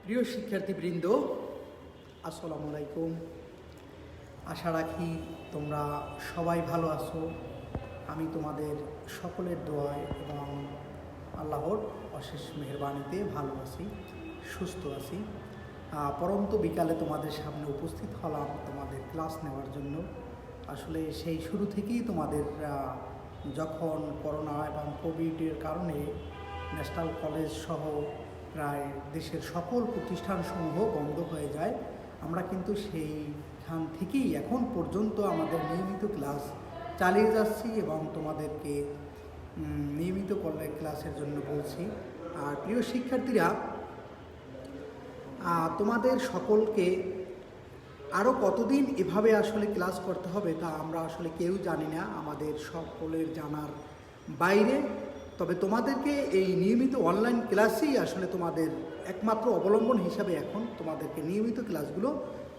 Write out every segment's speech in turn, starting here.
প্রিয় শিক্ষার্থীবৃন্দ, আসসালামু আলাইকুম। আশা রাখি তোমরা সবাই ভালো আছো। আমি তোমাদের সকলের দোয়ায় এবং আল্লাহর অশেষ মেহেরবানিতে ভালো আছি, সুস্থ আছি। পরন্ত বিকালে তোমাদের সামনে উপস্থিত হলাম তোমাদের ক্লাস নেওয়ার জন্য। আসলে সেই শুরু থেকেই তোমাদের যখন করোনা এবং কোভিডের কারণে ন্যাশনাল কলেজ সহ প্রায় দেশের সকল প্রতিষ্ঠানসমূহ বন্ধ হয়ে যায়, আমরা কিন্তু সেইখান থেকেই এখন পর্যন্ত আমাদের নিয়মিত ক্লাস চালিয়ে যাচ্ছি এবং তোমাদেরকে নিয়মিত ক্লাসের জন্য বলছি। আর প্রিয় শিক্ষার্থীরা, তোমাদের সকলকে আরও কতদিন এভাবে আসলে ক্লাস করতে হবে তা আমরা আসলে কেউ জানি না, আমাদের সকলের জানার বাইরে। তবে তোমাদেরকে এই নিয়মিত অনলাইন ক্লাসেই আসলে তোমাদের একমাত্র অবলম্বন হিসাবে এখন তোমাদেরকে নিয়মিত ক্লাসগুলো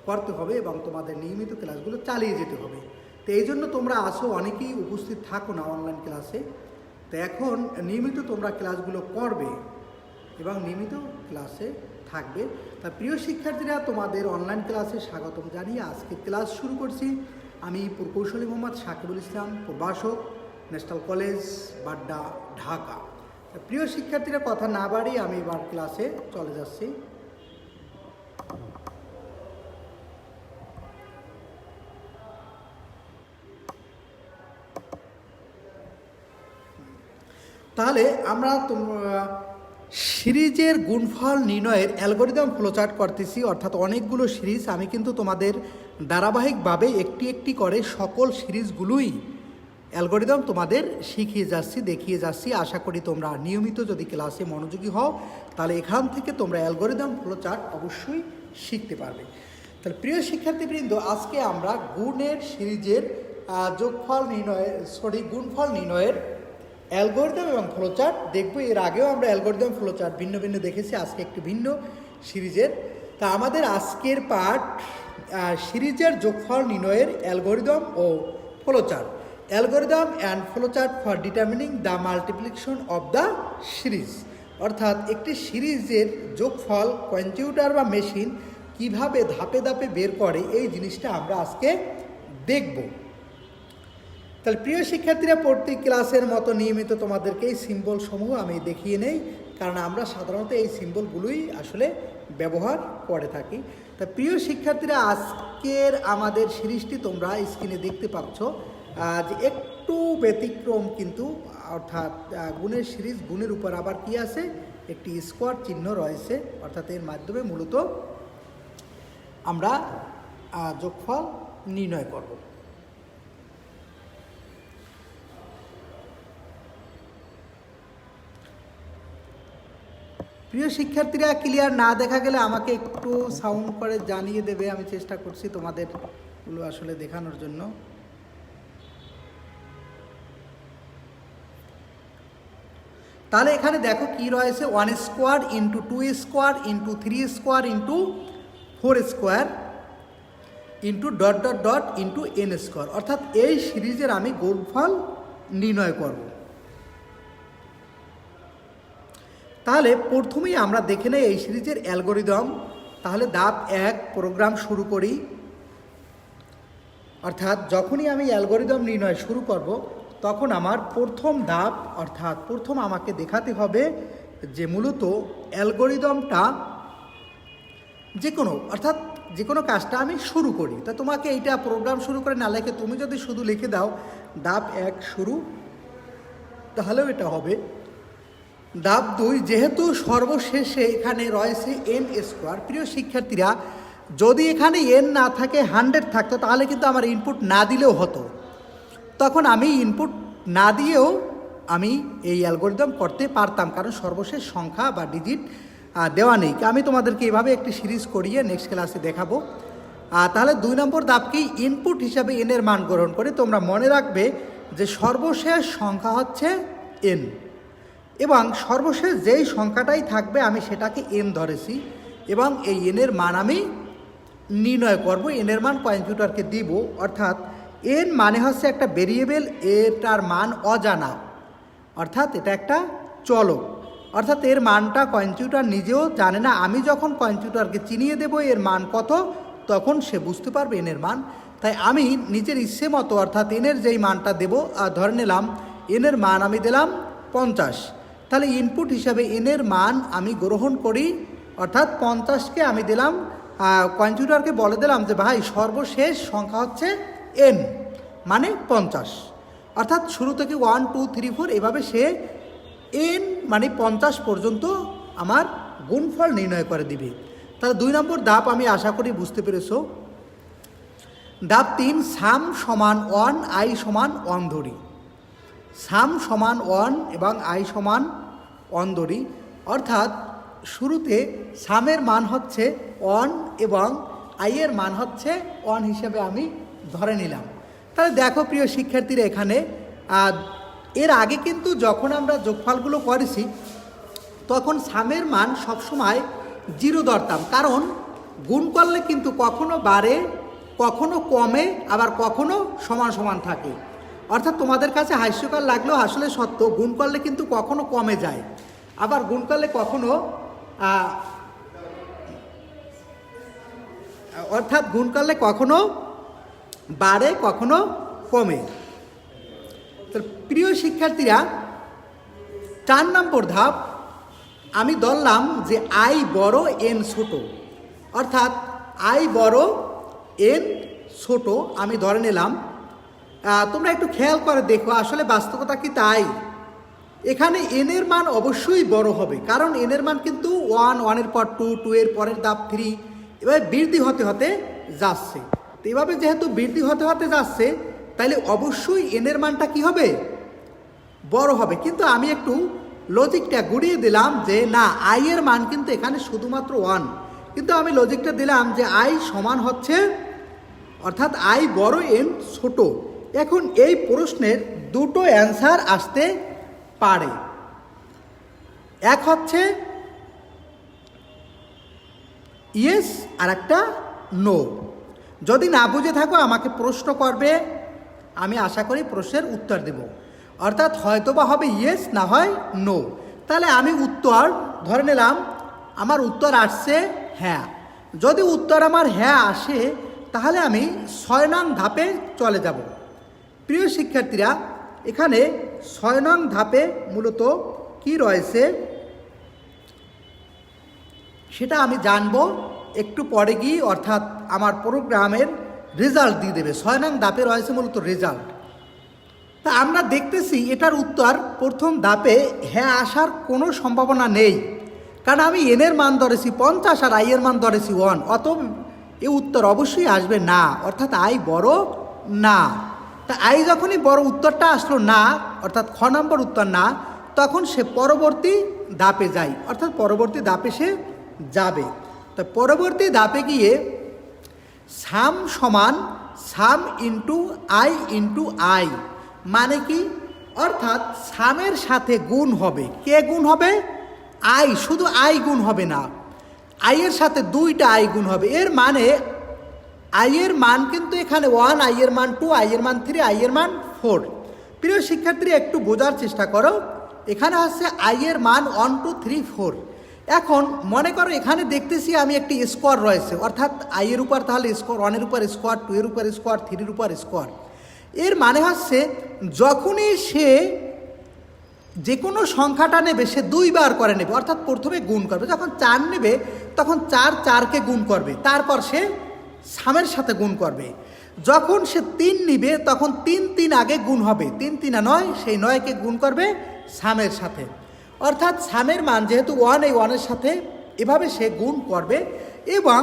করতে হবে এবং তোমাদের নিয়মিত ক্লাসগুলো চালিয়ে যেতে হবে। তো এই জন্য তোমরা আসো, অনেকেই উপস্থিত থাকো না অনলাইন ক্লাসে। তো এখন নিয়মিত তোমরা ক্লাসগুলো করবে এবং নিয়মিত ক্লাসে থাকবে। তা প্রিয় শিক্ষার্থীরা, তোমাদের অনলাইন ক্লাসে স্বাগতম জানিয়ে আজকে ক্লাস শুরু করছি। আমি প্রকৌশলী মোহাম্মদ সাকিবুল ইসলাম, প্রভাষক, ন্যাশনাল কলেজ, বাড্ডা, ঢাকা। প্রিয় শিক্ষার্থীরা, কথা না বাড়িয়ে আমি এবার ক্লাসে চলে যাচ্ছি। তাহলে আমরা সিরিজের গুণফল নির্ণয়ের অ্যালগরিদম ফ্লোচার্ট করতেছি, অর্থাৎ অনেকগুলো সিরিজ আমি কিন্তু তোমাদের ধারাবাহিকভাবে একটি একটি করে সকল সিরিজগুলোই অ্যালগরিদম তোমাদের শিখিয়ে যাচ্ছি, দেখিয়ে যাচ্ছি। আশা করি তোমরা নিয়মিত যদি ক্লাসে মনোযোগী হও তাহলে এখান থেকে তোমরা অ্যালগরিদম ফ্লোচার্ট অবশ্যই শিখতে পারবে। তাহলে প্রিয় শিক্ষার্থীবৃন্দ, আজকে আমরা গুণের সিরিজের গুণফল নির্ণয়ের অ্যালগরিদম এবং ফ্লোচার্ট দেখব। এর আগেও আমরা অ্যালগরিদম ফ্লোচার্ট ভিন্ন ভিন্ন দেখেছি, আজকে একটি ভিন্ন সিরিজের। তা আমাদের আজকের পাঠ সিরিজের যোগফল নির্ণয়ের অ্যালগরিদম ও flowchart. Algorithm and flowchart for determining the multiplication of the series, অর্থাৎ একটি সিরিজের যোগফল কম্পিউটার বা মেশিন কিভাবে ধাপে ধাপে বের করে, এই জিনিসটা আমরা আজকে দেখব। তাহলে প্রিয় শিক্ষার্থীরা, প্রত্যেক ক্লাসের মতো নিয়মিত তোমাদেরকে এই সিম্বল সমূহ আমি দেখিয়ে নেই, কারণ আমরা সাধারণত এই সিম্বলগুলোই আসলে ব্যবহার করে থাকি। তা প্রিয় শিক্ষার্থীরা, আজকের আমাদের সিরিজটি তোমরা স্ক্রিনে দেখতে পাচ্ছ যে একটু ব্যতিক্রম কিন্তু, অর্থাৎ গুণের সিরিজ, গুণের উপর আবার কি আছে, একটি স্কোয়ার চিহ্ন রয়েছে, অর্থাৎ এর মাধ্যমে মূলত আমরা যোগফল নির্ণয় করব। প্রিয় শিক্ষার্থীরা, ক্লিয়ার না দেখা গেলে আমাকে একটু সাউন্ড করে জানিয়ে দেবে, আমি চেষ্টা করছি তোমাদেরগুলো আসলে দেখানোর জন্য। তাহলে এখানে দেখো কি রয়েছে, 1 square into 2 square into 3 square into 4 square into dot dot dot into n square, অর্থাৎ এই সিরিজের আমি গুণফল নির্ণয় করব। তাহলে প্রথমেই আমরা দেখে নেই এই সিরিজের অ্যালগরিদম। তাহলে ধাপ 1 প্রোগ্রাম শুরু করি, অর্থাৎ যখনই আমি অ্যালগরিদম নির্ণয় শুরু করব তখন আমার প্রথম ধাপ, অর্থাৎ প্রথম আমাকে দেখাতে হবে যে মূলত অ্যালগরিদমটা অর্থাৎ যে কোনো কাজটা আমি শুরু করি। তা তোমাকে এইটা প্রোগ্রাম শুরু করে না লিখে তুমি যদি শুধু লিখে দাও ধাপ 1 শুরু, তাহলেও এটা হবে। ধাপ 2, যেহেতু সর্বশেষে এখানে রয়েছে n স্কোয়ার, প্রিয় শিক্ষার্থীরা, যদি এখানে n না থাকে 100 থাকতো তাহলে কিন্তু আমার ইনপুট না দিলেও হতো, তখন আমি ইনপুট না দিয়েও আমি এই অ্যালগরিদম করতে পারতাম, কারণ সর্বশেষ সংখ্যা বা ডিজিট দেওয়া নেই। আমি তোমাদেরকে এভাবে একটি সিরিজ করিয়ে নেক্সট ক্লাসে দেখাবো। তাহলে 2 নম্বর ধাপকেই ইনপুট হিসাবে n এর মান গ্রহণ করে তোমরা মনে রাখবে যে সর্বশেষ সংখ্যা হচ্ছে n, এবং সর্বশেষ যেই সংখ্যাটাই থাকবে আমি সেটাকে n ধরেছি এবং এই n এর মান আমি নির্ণয় করব। n এর মান কম্পিউটারকে দিব, অর্থাৎ n মানে হচ্ছে একটা ভেরিয়েবল, এটার মান অজানা, অর্থাৎ এটা একটা চলক, অর্থাৎ এর মানটা কম্পিউটার নিজেও জানে না। আমি যখন কম্পিউটারকে চিনিয়ে দেব এর মান কত, তখন সে বুঝতে পারবে এনের মান। তাই আমি নিজের ইচ্ছে মতো অর্থাৎ এনের যেই মানটা দেব, ধরে নিলাম এনের মান আমি দিলাম 50, তাহলে ইনপুট হিসাবে এনের মান আমি গ্রহণ করি, অর্থাৎ 50কে আমি দিলাম, কম্পিউটারকে বলে দিলাম যে ভাই সর্বশেষ সংখ্যা হচ্ছে এন, মানে 50। অর্থাৎ শুরু থেকে 1 2 3 4 এভাবে সে এন মানে 50 পর্যন্ত আমার গুণফল নির্ণয় করে দিবে। তাহলে 2 নম্বর ধাপ আমি আশা করি বুঝতে পেরেছো। ধাপ 3, সাম সমান 1 আই সমান 1 ধরি। সাম সমান 1 এবং আই সমান 1 ধরি, অর্থাৎ শুরুতে সামের মান হচ্ছে 1 এবং আইয়ের মান হচ্ছে 1 হিসেবে আমি ধরে নিলাম। তাহলে দেখো প্রিয় শিক্ষার্থীরা, এখানে এর আগে কিন্তু যখন আমরা যোগফলগুলো করেছি তখন সামের মান সবসময় 0 ধরতাম, কারণ গুণ করলে কিন্তু কখনো বাড়ে, কখনো কমে, আবার কখনো সমান সমান থাকে। অর্থাৎ তোমাদের কাছে হাস্যকর লাগলেও আসলে সত্য, গুণ করলে কিন্তু কখনো কমে যায়, আবার গুণ করলে কখনো অর্থাৎ গুণ করলে কখনো বাড়ে, কখনো কমে। তো প্রিয় শিক্ষার্থীরা, 4 নম্বর ধাপ আমি ধরলাম যে আই বড় এন ছোট, অর্থাৎ আই বড় এন ছোট আমি ধরে নিলাম। তোমরা একটু খেয়াল করে দেখো আসলে বাস্তবতা কি তাই। এখানে এনের মান অবশ্যই বড় হবে, কারণ এনের মান কিন্তু 1, 1-এর পর 2, 2-এর পরের ধাপ 3, এভাবে বৃদ্ধি হতে হতে যাচ্ছে। তো এভাবে যেহেতু বৃদ্ধি হতে হতে যাচ্ছে, তাইলে অবশ্যই এনের মানটা কি হবে, বড় হবে। কিন্তু আমি একটু লজিকটা ঘুরিয়ে দিলাম যে না, আই এর মান কিন্তু এখানে শুধুমাত্র 1, কিন্তু আমি লজিকটা দিলাম যে আই সমান হচ্ছে, অর্থাৎ আই বড় এন ছোট। এখন এই প্রশ্নের দুটো অ্যান্সার আসতে পারে, এক হচ্ছে ইয়েস আর একটা নো। যদি না বুঝে থাকো আমাকে প্রশ্ন করবে, আমি আশা করি প্রশ্নের উত্তর দেব। অর্থাৎ হয়তো বা হবে ইয়েস, না হয় নো। তাহলে আমি উত্তর ধরে নিলাম, আমার উত্তর আসছে হ্যাঁ। যদি উত্তর আমার হ্যাঁ আসে, তাহলে আমি 6 নং ধাপে চলে যাব। প্রিয় শিক্ষার্থীরা, এখানে 6 নং ধাপে মূলত কি রয়েছে সেটা আমি জানবো একটু পরে গিয়ে, অর্থাৎ আমার প্রোগ্রামের রেজাল্ট দিয়ে দেবে। 6 নং ধাপে রয়েছে মূলত রেজাল্ট। তা আমরা দেখতেছি এটার উত্তর প্রথম ধাপে হ্যাঁ আসার কোনো সম্ভাবনা নেই, কারণ আমি এনের মান ধরেছি 50 আর আই এর মান ধরেছি 1, অতএব এই উত্তর অবশ্যই আসবে না, অর্থাৎ আই বড় না। তা আই যখনই বড়, উত্তরটা আসলো না, অর্থাৎ খ নম্বর উত্তর না, তখন সে পরবর্তী ধাপে যায়, অর্থাৎ পরবর্তী ধাপে সে যাবে। তো পরবর্তী ধাপে গিয়ে সাম সমান সাম ইন্টু আই, মানে কি, অর্থাৎ সামের সাথে গুণ হবে। কে গুণ হবে? আই। শুধু আই গুণ হবে না, আইয়ের সাথে 2টা আই গুণ হবে। এর মানে আইয়ের মান কিন্তু এখানে 1, আইয়ের মান 2, আইয়ের মান 3, আইয়ের মান 4। প্রিয় শিক্ষার্থী একটু বোঝার চেষ্টা করো, এখানে হচ্ছে আইয়ের মান 1 2 3 4। এখন মনে করো এখানে দেখতেছি আমি একটি স্কোয়ার রয়েছে, অর্থাৎ আইয়ের উপর তাহলে স্কোয়ার, 1-এর উপর স্কোয়ার, 2-এর উপর স্কোয়ার, 3-এর উপর স্কোয়ার। এর মানে হচ্ছে যখনই সে যে কোনো সংখ্যাটা নেবে সে 2 বার করে নেবে, অর্থাৎ প্রথমে গুণ করবে। যখন 4 নেবে তখন 4কে গুণ করবে, তারপর সে সামের সাথে গুণ করবে। যখন সে 3 নিবে তখন 3 আগে গুণ হবে, 3 3 9, সেই 9কে গুণ করবে সামের সাথে। অর্থাৎ সামের মান যেহেতু 1, এই 1-এর সাথে এভাবে সে গুণ করবে এবং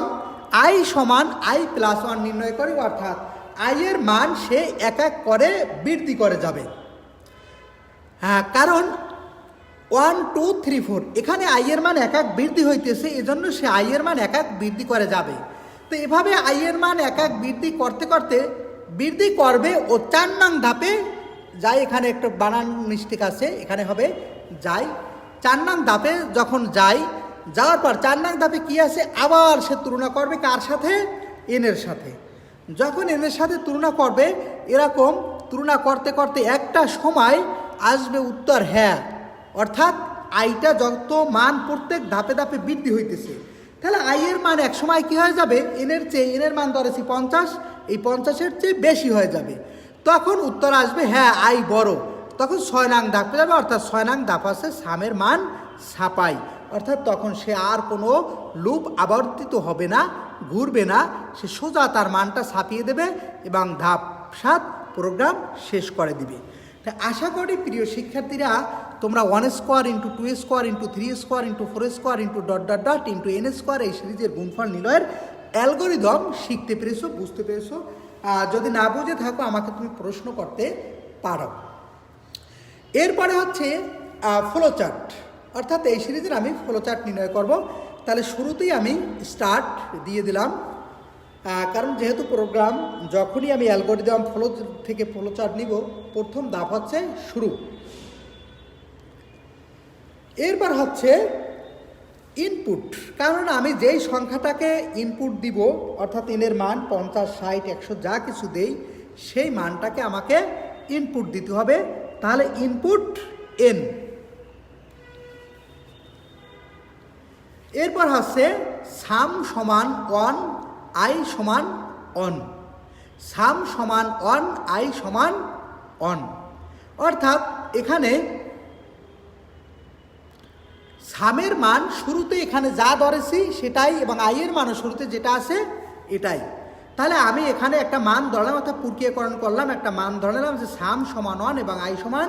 আই সমান আই প্লাস 1 নির্ণয় করে, অর্থাৎ আইয়ের মান সে এক এক করে বৃদ্ধি করে যাবে। হ্যাঁ, কারণ 1 2 3 4 এখানে আইয়ের মান এক এক বৃদ্ধি হইতেছে, এজন্য সে আইয়ের মান এক এক বৃদ্ধি করে যাবে। তো এভাবে আইয়ের মান এক এক বৃদ্ধি করতে করতে বৃদ্ধি করবে ও 4 নং ধাপে যাই। এখানে একটা বানান মিস্টেক আছে, এখানে হবে যাই। 4 নং ধাপে যখন যাওয়ার পর 4 নং ধাপে কি আছে, আবার সে তুলনা করবে কার সাথে? এনের সাথে। যখন এনের সাথে তুলনা করবে, এরকম তুলনা করতে করতে একটা সময় আসবে উত্তর হ্যাঁ, অর্থাৎ আইটা যত মান প্রত্যেক ধাপে ধাপে বৃদ্ধি হইতেছে, তাহলে আই এর মান এক সময় কি হয়ে যাবে, এনের মান ধরেছি 50, এই 50-এর চেয়ে বেশি হয়ে যাবে। তখন উত্তর আসবে হ্যাঁ আই বড়। তখন 6 নং ধাপে যাবে, অর্থাৎ 6 নং ধাপ আছে সামের মান ছাপাই, অর্থাৎ তখন সে আর কোনো লুপ আবর্তিত হবে না, ঘুরবে না, সে সোজা তার মানটা ছাপিয়ে দেবে এবং ধাপ 7 প্রোগ্রাম শেষ করে দিবে। তাই আশা করি প্রিয় শিক্ষার্থীরা তোমরা 1 square into 2 square into 3 square into 4 square into dot dot dot into N square এই সিরিজের গুণফল নির্ণয়ের অ্যালগোরিদম শিখতে পেরেছো, বুঝতে পেরেছো। যদি না বুঝে থাকো আমাকে তুমি প্রশ্ন করতে পারো। এরপরে হচ্ছে ফ্লোচার্ট, অর্থাৎ এই সিরিজের আমি ফ্লোচার্ট নির্ণয় করব। তাহলে শুরুতেই আমি স্টার্ট দিয়ে দিলাম, কারণ যেহেতু প্রোগ্রাম যখনই আমি অ্যালগোরিদম ফ্লো থেকে ফ্লোচার্ট নিব, প্রথম ধাপ হচ্ছে শুরু। এরপর হচ্ছে ইনপুট, কারণ আমি যেই সংখ্যাটাকে ইনপুট দিব, অর্থাৎ এনের মান 50, 60, 100 যা কিছু দেই, সেই মানটাকে আমাকে ইনপুট দিতে হবে। তাহলে ইনপুট এন। এরপর হচ্ছে সাম সমান 1, আই সমান 1, সাম সমান 1, আই সমান 1, অর্থাৎ এখানে সামের মান শুরুতে এখানে যা ধরেছি সেটাই এবং আইয়ের মানও শুরুতে যেটা আছে এটাই। তাহলে আমি এখানে একটা মান ধরলাম, অর্থাৎ প্রক্রিয়াকরণ করলাম, একটা মান ধরলাম যে সাম সমান 1 এবং আই সমান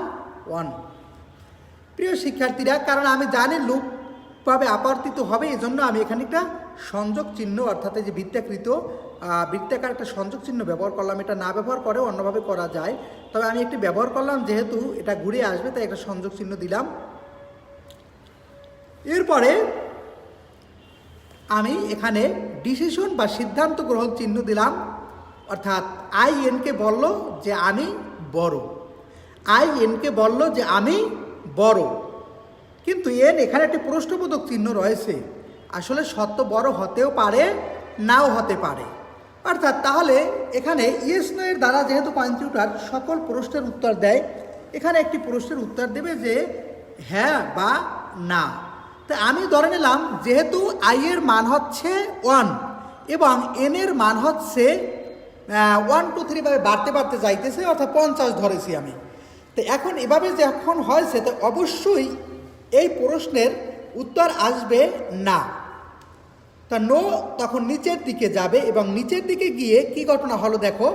1। প্রিয় শিক্ষার্থীরা, কারণ আমি জানি লুপভাবে আবর্তিত হবে, এজন্য আমি এখানে একটা সংযোগ চিহ্ন, অর্থাৎ এই যে বৃত্তাকার একটা সংযোগ চিহ্ন ব্যবহার করলাম। এটা না ব্যবহার করে অন্যভাবে করা যায়, তবে আমি একটি ব্যবহার করলাম, যেহেতু এটা ঘুরে আসবে তাই একটা সংযোগ চিহ্ন দিলাম। এরপরে আমি এখানে ডিসিশন বা সিদ্ধান্ত গ্রহণ চিহ্ন দিলাম, অর্থাৎ আই এনকে বলল যে আমি বড়, আই এনকে বলল যে আমি বড়, কিন্তু এন এখানে একটি প্রশ্নবোধক চিহ্ন রয়েছে, আসলে সত্য বড় হতেও পারে নাও হতে পারে। অর্থাৎ তাহলে এখানে ইয়েস নো এর দ্বারা যেহেতু কম্পিউটার সকল প্রশ্নের উত্তর দেয়, এখানে একটি প্রশ্নের উত্তর দেবে যে হ্যাঁ বা না। তা আমি ধরে নিলাম যেহেতু আই এর মান হচ্ছে 1 এবং এন এর মান হচ্ছে 1, 2, 3 ভাবে বাড়তে বাড়তে যাইতেছে, অর্থাৎ 50 ধরেছি আমি। তো এখন এভাবে যখন হয়েছে, তো অবশ্যই এই প্রশ্নের উত্তর আসবে না। তা নো তখন নিচের দিকে যাবে এবং নিচের দিকে গিয়ে কি ঘটনা হলো দেখো,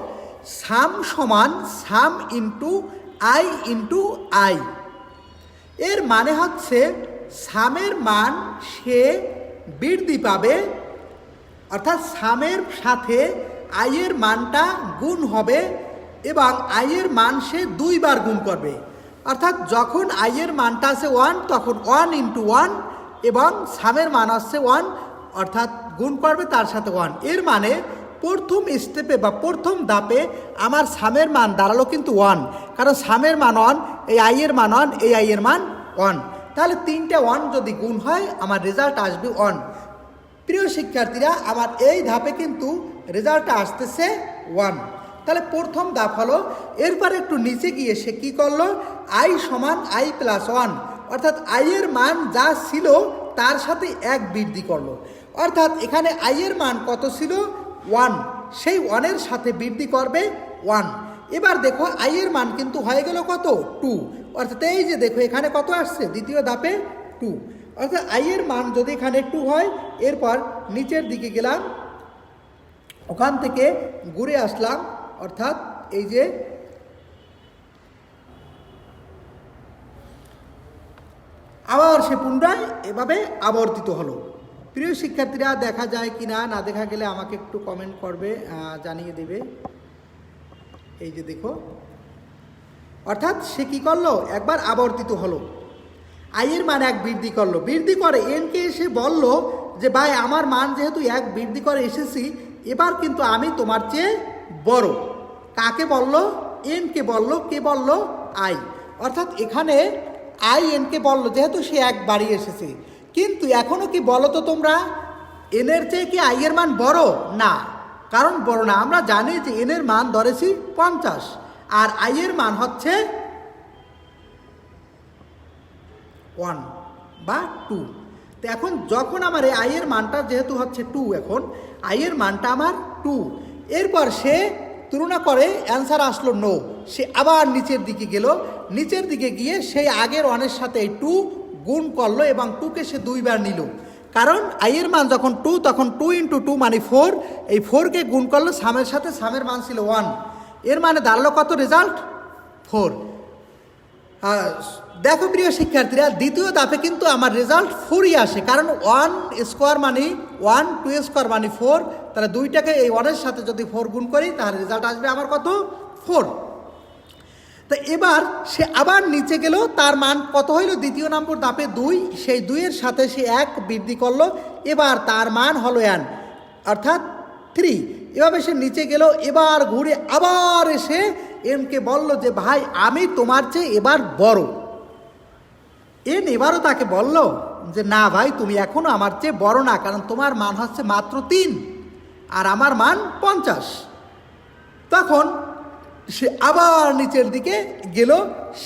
সাম সমান সাম ইন্টু আই। এর মানে হচ্ছে সামের মান সে বৃদ্ধি পাবে, অর্থাৎ সামের সাথে আইয়ের মানটা গুণ হবে এবং আইয়ের মান সে 2 বার গুণ করবে। অর্থাৎ যখন আইয়ের মানটা আছে 1, তখন 1 ইন্টু 1 এবং সামের মান আসছে 1, অর্থাৎ গুণ করবে তার সাথে 1। এর মানে প্রথম স্টেপে বা প্রথম ধাপে আমার সামের মান দাঁড়ালো কিন্তু 1, কারণ সামের মান 1, এই আইয়ের মান 1, এই আইয়ের মান 1। তাহলে 3টে 1 যদি গুণ হয় আমার রেজাল্ট আসবে 1। প্রিয় শিক্ষার্থীরা, আমার এই ধাপে কিন্তু রেজাল্টটা আসতেছে 1। তাহলে প্রথম ধাপ হলো। এরপর একটু নিচে গিয়ে সে কী করলো, আই সমান আই প্লাস 1, অর্থাৎ আইয়ের মান যা ছিল তার সাথে 1 বৃদ্ধি করলো। অর্থাৎ এখানে আইয়ের মান কত ছিল 1, সেই 1-এর সাথে বৃদ্ধি করবে 1। এবার দেখো আইয়ের মান কিন্তু হয়ে গেল কত 2, অর্থাৎ এই যে দেখো এখানে কত আসছে দ্বিতীয় ধাপে 2, অর্থাৎ আইয়ের মান যদি এখানে 2 হয়, এরপর নিচের দিকে গেলাম, ওখান থেকে ঘুরে আসলাম, অর্থাৎ এই যে আবার সে পুনরায় এভাবে আবর্তিত হলো। প্রিয় শিক্ষার্থীরা, দেখা যায় কি না, না দেখা গেলে আমাকে একটু কমেন্ট করবে, জানিয়ে দেবে। এই যে দেখো, অর্থাৎ সে কী করলো, একবার আবর্তিত হলো, আইয়ের মান 1 বৃদ্ধি করলো, বৃদ্ধি করে এনকে এসে বলল যে ভাই আমার মান যেহেতু 1 বৃদ্ধি করে এসেছি, এবার কিন্তু আমি তোমার চেয়ে বড়। কাকে বলল, এনকে বলল। কে বলল, আই। অর্থাৎ এখানে আই এনকে বলল যেহেতু সে 1 বাড়িয়ে এসেছে, কিন্তু এখনও কি বলো তো তোমরা, এনের চেয়ে কি আইয়ের মান বড় না? কারণ বড় না, আমরা জানি যে এনের মান ধরেছি 50 আর আইয়ের মান হচ্ছে 1। বা 2। তো এখন যখন আমার এই আই এর মানটা যেহেতু হচ্ছে 2, এখন আই এর মানটা আমার 2, এরপর সে তুলনা করে অ্যান্সার আসলো নো, সে আবার নিচের দিকে গেল, নিচের দিকে গিয়ে সেই আগের 1-এর সাথে এই 2 গুণ করলো এবং 2কে সে 2বার নিল, কারণ আই এর মান যখন 2 তখন 2 × 2 মানে 4, এই 4কে গুণ করলো সামের সাথে, সামের মান ছিল 1, এর মানে দাঁড়ালো কত রেজাল্ট 4। দেখো প্রিয় শিক্ষার্থীরা, দ্বিতীয় ধাপে কিন্তু আমার রেজাল্ট 4ই আসে, কারণ 1 স্কোয়ার মানে 1, 2 স্কোয়ার মানে 4, তাহলে 2টাকে এই 1-এর সাথে যদি 4 গুণ করি তাহলে রেজাল্ট আসবে আমার কত 4। তো এবার সে আবার নিচে গেল, তার মান কত হইল দ্বিতীয় নম্বর ধাপে 2, সেই 2-এর সাথে সে 1 বৃদ্ধি করলো, এবার তার মান হলো n অর্থাৎ 3। এভাবে সে নিচে গেল, এবার ঘুরে আবার এসে এমকে বলল যে ভাই আমি তোমার চেয়ে এবার বড়। এন এবারও তাকে বলল যে না ভাই তুমি এখনও আমার চেয়ে বড় না, কারণ তোমার মান হচ্ছে মাত্র 3 আর আমার মান 50। তখন সে আবার নিচের দিকে গেল,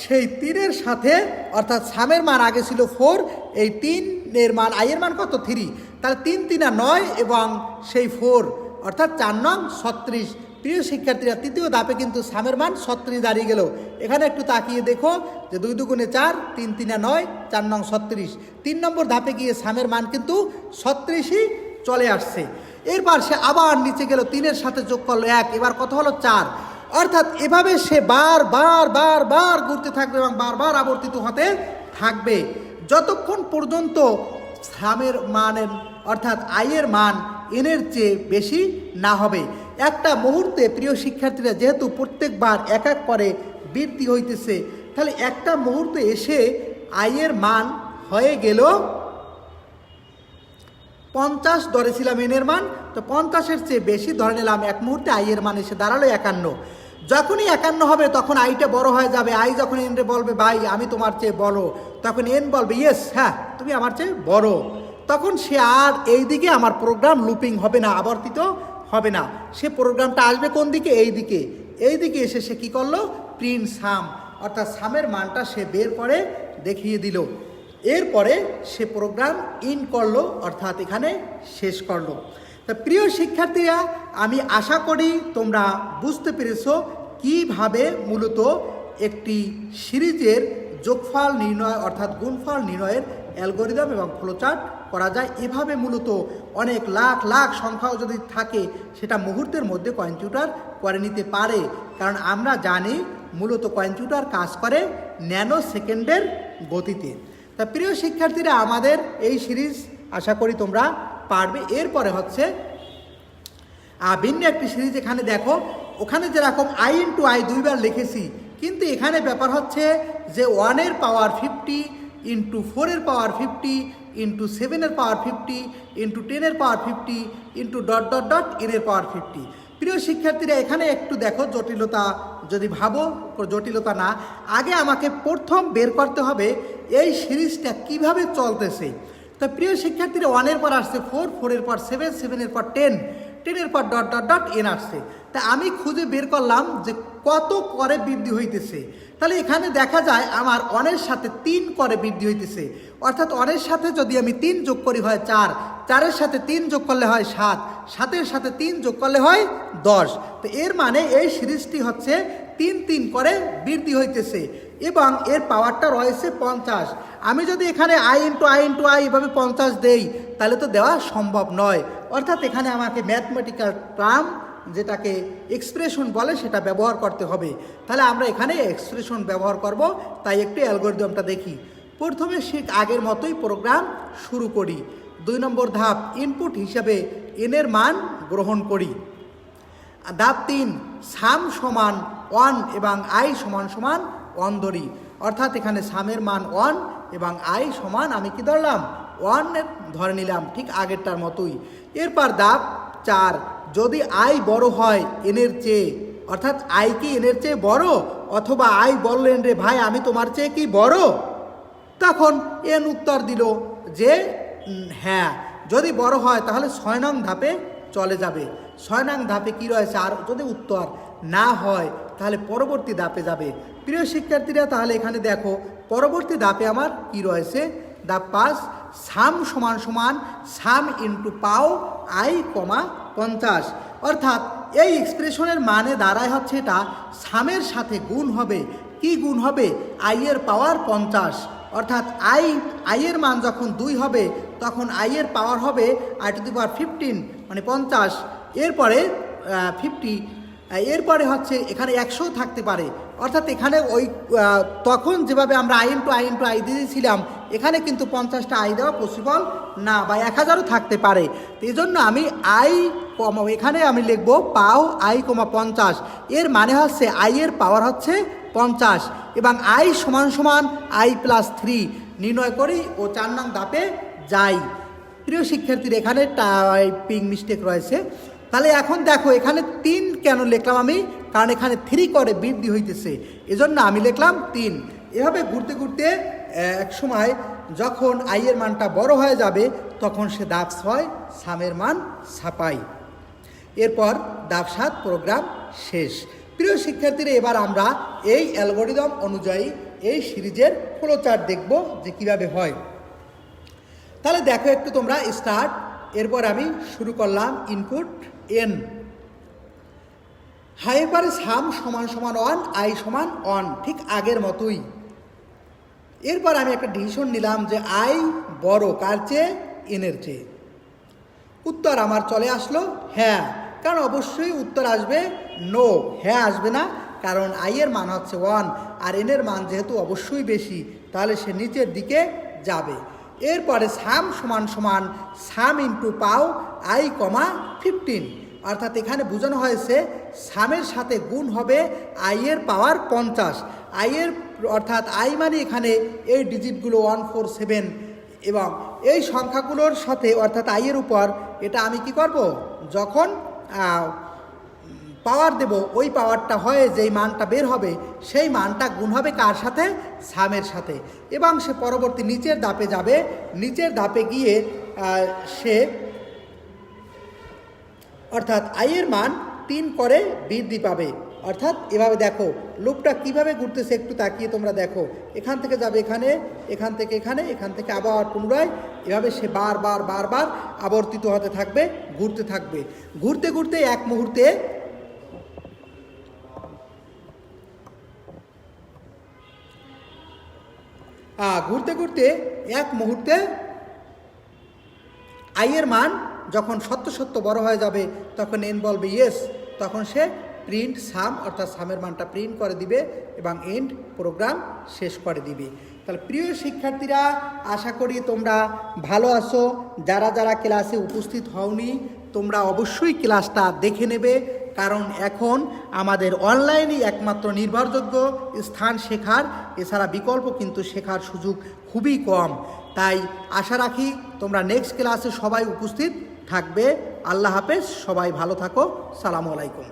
সেই 3-এর সাথে অর্থাৎ সামের মান আগে ছিল 4, এই 3-এর মান আইয়ের মান কত 3, তাহলে 3 3 9 এবং সেই 4 অর্থাৎ 4 নং 36। প্রিয় শিক্ষার্থীরা, তৃতীয় ধাপে কিন্তু সামের মান 36 দাঁড়িয়ে গেল। এখানে একটু তাকিয়ে দেখো যে 2 2 4, 3 3 9, 4 নং 36। 3 নম্বর ধাপে গিয়ে সামের মান কিন্তু 36ই চলে আসছে। এরপর সে আবার নিচে গেল, 3-এর সাথে যোগ করলো 1, এবার কত হলো 4। অর্থাৎ এভাবে সে বার ঘুরতে থাকবে এবং বারবার আবর্তিত হতে থাকবে যতক্ষণ পর্যন্ত সামের মানের অর্থাৎ আইয়ের মান এনের চেয়ে বেশি না হবে। একটা মুহূর্তে প্রিয় শিক্ষার্থীরা, যেহেতু প্রত্যেকবার এক এক করে বৃদ্ধি হইতেছে, তাহলে একটা মুহূর্তে এসে আইয়ের মান হয়ে গেল 50 ধরেছিলাম এনের মান, তো 50-এর চেয়ে বেশি ধরে নিলাম, এক মুহূর্তে আইয়ের মান এসে দাঁড়ালো 51। যখনই 51 হবে তখন আইটা বড় হয়ে যাবে। আই যখন এনরে বলবে ভাই আমি তোমার চেয়ে বড়, তখন এন বলবে ইয়েস হ্যাঁ তুমি আমার চেয়ে বড়। তখন সে আর এই দিকে আমার প্রোগ্রাম লুপিং হবে না, আবর্তিত হবে না, সে প্রোগ্রামটা আসবে কোন দিকে, এই দিকে। এই দিকে এসে সে কী করলো, প্রিন্ট সাম অর্থাৎ সামের মানটা সে বের করে দেখিয়ে দিল। এরপরে সে প্রোগ্রাম ইন করলো অর্থাৎ এখানে শেষ করলো। তা প্রিয় শিক্ষার্থীরা, আমি আশা করি তোমরা বুঝতে পেরেছো কিভাবে মূলত একটি সিরিজের যোগফল নির্ণয় অর্থাৎ গুণফল নির্ণয়ের অ্যালগরিদম এবং ফ্লোচার্ট করা যায়। এভাবে মূলত অনেক লাখ লাখ সংখ্যাও যদি থাকে সেটা মুহূর্তের মধ্যে কম্পিউটার করে নিতে পারে, কারণ আমরা জানি মূলত কম্পিউটার কাজ করে ন্যানো সেকেন্ডের গতিতে। তা প্রিয় শিক্ষার্থীরা, আমাদের এই সিরিজ আশা করি তোমরা পারবে। এরপরে হচ্ছে ভিন্ন একটি সিরিজ। এখানে দেখো, ওখানে যেরকম i × i 2বার লিখেছি, কিন্তু এখানে ব্যাপার হচ্ছে যে 1-এর পাওয়ার 50 × 4-এর পাওয়ার 50 × 7-এর পাওয়ার 50 × 10-এর পাওয়ার 50 × ... n-এর পাওয়ার 50। প্রিয় শিক্ষার্থীরা, এখানে একটু দেখো জটিলতা, যদি ভাবো জটিলতা না, আগে আমাকে প্রথম বের করতে হবে এই সিরিজটা কিভাবে চলতেছে। তো প্রিয় শিক্ষার্থীরা, 1-এর পর আসছে 4, 4-এর পর 7, 7-এর পর 10, 10-এর পর ... n আসছে। তা আমি খুঁজে বের করলাম যে কত করে বৃদ্ধি হইতেছে। তাহলে এখানে দেখা যায় আমার 1-এর সাথে 3 করে বৃদ্ধি হইতেছে, অর্থাৎ 1-এর সাথে যদি আমি 3 যোগ করি হয় 4, 4-এর সাথে 3 যোগ করলে হয় 7, 7-এর সাথে 3 যোগ করলে হয় 10। তো এর মানে এই সিরিজটি হচ্ছে 3 3 করে বৃদ্ধি হইতেছে এবং এর পাওয়ারটা রয়েছে 50। আমি যদি এখানে i × i এভাবে 50 দেই তাহলে তো দেওয়া সম্ভব নয়, অর্থাৎ এখানে আমাকে ম্যাথমেটিক্যাল টার্ম যেটাকে এক্সপ্রেশন বলে সেটা ব্যবহার করতে হবে। তাহলে আমরা এখানে এক্সপ্রেশন ব্যবহার করব। তাই একটু অ্যালগরিদমটা দেখি। প্রথমে ঠিক আগের মতোই প্রোগ্রাম শুরু করি। 2 নম্বর ধাপ, ইনপুট হিসাবে এনের মান গ্রহণ করি। ধাপ 3, সাম সমান 1 এবং i সমান 1 ধরি, অর্থাৎ এখানে সামের মান 1 এবং i সমান আমি কি ধরলাম 1 ধরে নিলাম, ঠিক আগেরটার মতোই। এরপর ধাপ 4, যদি i বড় হয় এনের চেয়ে, অর্থাৎ i কি এনের চেয়ে বড়, অথবা i বললেন রে ভাই আমি তোমার চেয়ে কি বড়, তখন এন উত্তর দিল যে হ্যাঁ, যদি বড় হয় তাহলে 6 নং ধাপে চলে যাবে। 6 নং ধাপে কি রয়েছে, আর যদি উত্তর না হয় তাহলে পরবর্তী ধাপে যাবে। প্রিয় শিক্ষার্থীরা, তাহলে এখানে দেখো পরবর্তী ধাপে আমার কি রয়েছে, দ্য পাস সাম সমান সমান সাম ইন্টু পাও আই কমা 50, অর্থাৎ এই এক্সপ্রেশনের মানে দাঁড়ায় হচ্ছে এটা সামের সাথে গুণ হবে, কি গুণ হবে, আই এর পাওয়ার 50, অর্থাৎ আই এর মান যখন 2 হবে তখন আই এর পাওয়ার হবে আই টু দি পাওয়ার 15 মানে 50, এরপরে 50, এরপরে হচ্ছে এখানে 100 থাকতে পারে, অর্থাৎ এখানে ওই তখন যেভাবে আমরা আই ইন্টু আই দিয়েছিলাম এখানে কিন্তু 50টা আই দেওয়া পসিবল না, বা 1000ও থাকতে পারে। তো এই জন্য আমি আই কমা এখানে আমি লিখব পাও আই কমা 50, এর মানে হচ্ছে আই এর পাওয়ার হচ্ছে 50 এবং আই সমান সমান আই প্লাস 3 নির্ণয় করি ও 4 নং ধাপে যাই। প্রিয় শিক্ষার্থীর এখানে টাইপিং মিস্টেক রয়েছে, তাহলে এখন দেখো এখানে 3 কেন লিখলাম আমি, কারণ এখানে 3 করে বৃদ্ধি হইতেছে, এজন্য আমি লিখলাম 3। এভাবে ঘুরতে ঘুরতে এক সময় যখন আই এর মানটা বড় হয়ে যাবে তখন সে ধাপ 6 সামের মান ছাপাই, এরপর ধাপ 7 প্রোগ্রাম শেষ। প্রিয় শিক্ষার্থীরা এবার আমরা এই অ্যালগরিদম অনুযায়ী এই সিরিজের ফ্লোচার্ট দেখব যে কিভাবে হয়। তাহলে দেখো একটু তোমরা স্টার্ট, এরপর আমি শুরু করলাম ইনপুট এন, হাইপার সাম সমান সমান 1 আই সমান 1, ঠিক আগের মতোই। এরপর আমি একটা ডিসিশন নিলাম যে আই বড় কার চেয়ে, এনের চেয়ে। উত্তর আমার চলে আসলো হ্যাঁ, কারণ অবশ্যই উত্তর আসবে নো, হ্যাঁ আসবে না, কারণ আই এর মান হচ্ছে 1 আর এনের মান যেহেতু অবশ্যই বেশি তাহলে সে নিচের দিকে যাবে। এরপরে সাম সমান সমান সাম ইন্টু পাও আই কমা 15, অর্থাৎ এখানে বোঝানো হয়েছে সামের সাথে গুণ হবে আই এর পাওয়ার 50, আই এর অর্থাৎ আই মানে এখানে এই ডিজিটগুলো 147 এবং এই সংখ্যাগুলোর সাথে অর্থাৎ আই এর উপর এটা আমি কি করব, যখন পাওয়ার দেব ওই পাওয়ারটা হয় যেই মানটা বের হবে সেই মানটা গুণ হবে কার সাথে, সামের সাথে, এবং সে পরবর্তী নিচের ধাপে যাবে। নিচের ধাপে গিয়ে সে অর্থাৎ আই এর মান 3 করে বৃদ্ধি পাবে। অর্থাৎ এভাবে দেখো লুপটা কিভাবে ঘুরতেছে একটু তাকিয়ে তোমরা দেখো, এখান থেকে যাবে এখানে, এখান থেকে এখানে, এখান থেকে আবার পুনরায়, এভাবে সে বারবার আবর্তিত হতে থাকবে, ঘুরতে থাকবে। ঘুরতে ঘুরতে এক মুহূর্তে আই এর মান যখন সত্য বড় হয়ে যাবে তখন এন বলবে ইয়েস, তখন সে প্রিন্ট সাম অর্থাৎ সামের মানটা প্রিন্ট করে দিবে এবং এন্ড প্রোগ্রাম শেষ করে দিবে। তাহলে প্রিয় শিক্ষার্থীরা আশা করি তোমরা ভালো আছো। যারা যারা ক্লাসে উপস্থিত হওনি তোমরা অবশ্যই ক্লাসটা দেখে নেবে, কারণ এখন আমাদের অনলাইনে একমাত্র নির্ভরযোগ্য স্থান শেখার, এছাড়া বিকল্প কিন্তু শেখার সুযোগ খুবই কম। তাই আশা রাখি তোমরা নেক্সট ক্লাসে সবাই উপস্থিত থাকবে। আল্লাহ হাফেজ, সবাই ভালো থাকো, সালামু আলাইকুম।